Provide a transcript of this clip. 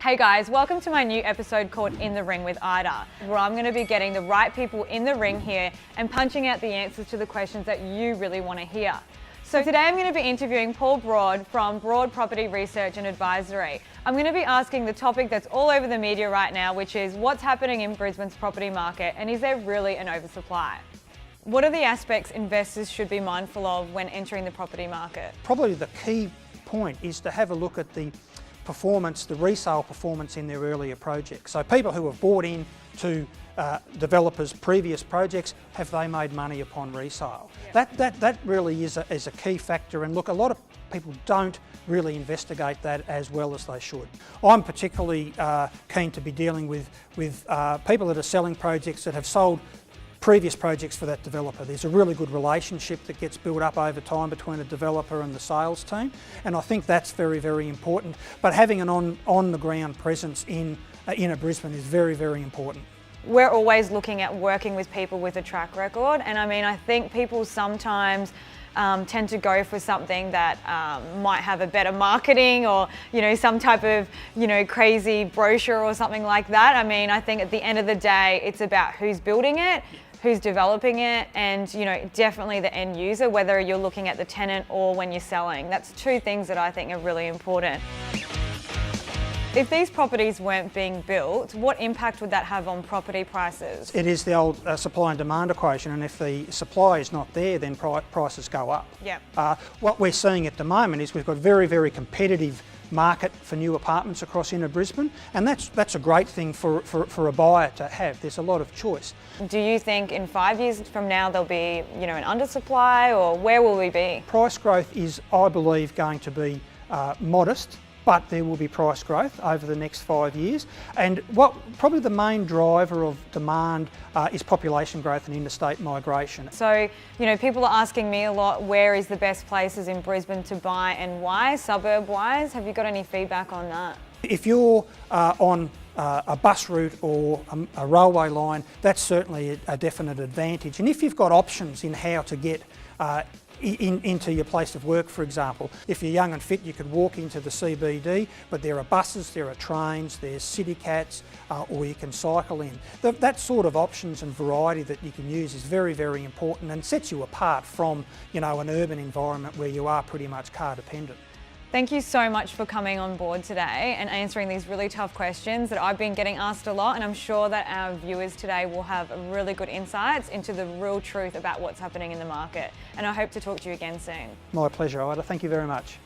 Hey guys, welcome to my new episode called In the Ring with Ayda, where I'm going to be getting the right people in the ring here and punching out the answers to the questions that you really want to hear. So today I'm going to be interviewing Paul Broad from Broad Property Research and Advisory. I'm going to be asking the topic that's all over the media right now, which is what's happening in Brisbane's property market and is there really an oversupply? What are the aspects investors should be mindful of when entering the property market? Probably the key point is to have a look at the performance, the resale performance in their earlier projects. So people who have bought in to developers' previous projects, have they made money upon resale? Yep. That really is a key factor, and look, a lot of people don't really investigate that as well as they should. I'm particularly keen to be dealing with people that are selling projects that have sold previous projects for that developer. There's a really good relationship that gets built up over time between a developer and the sales team, and I think that's very, very important. But having an on-the-ground presence in Brisbane is very, very important. We're always looking at working with people with a track record, and I think people sometimes tend to go for something that might have a better marketing or, some type of, crazy brochure or something like that. I think at the end of the day, it's about who's building it, who's developing it, and definitely the end user, whether you're looking at the tenant or when you're selling. That's two things that I think are really important. If these properties weren't being built, what impact would that have on property prices? It is the old supply and demand equation, and if the supply is not there, then prices go up. Yep. What we're seeing at the moment is we've got a very, very competitive market for new apartments across inner Brisbane, and that's a great thing for a buyer to have. There's a lot of choice. Do you think in 5 years from now there'll be an undersupply, or where will we be? Price growth is, I believe, going to be modest, but there will be price growth over the next 5 years. And what probably the main driver of demand is population growth and interstate migration. So, people are asking me a lot, where is the best places in Brisbane to buy and why, suburb-wise? Have you got any feedback on that? If you're on a bus route or a railway line, that's certainly a definite advantage. And if you've got options in how to get into your place of work, for example. If you're young and fit, you could walk into the CBD, but there are buses, there are trains, there's city cats, or you can cycle in. That sort of options and variety that you can use is very, very important and sets you apart from, an urban environment where you are pretty much car dependent. Thank you so much for coming on board today and answering these really tough questions that I've been getting asked a lot, and I'm sure that our viewers today will have really good insights into the real truth about what's happening in the market. And I hope to talk to you again soon. My pleasure, Ayda. Thank you very much.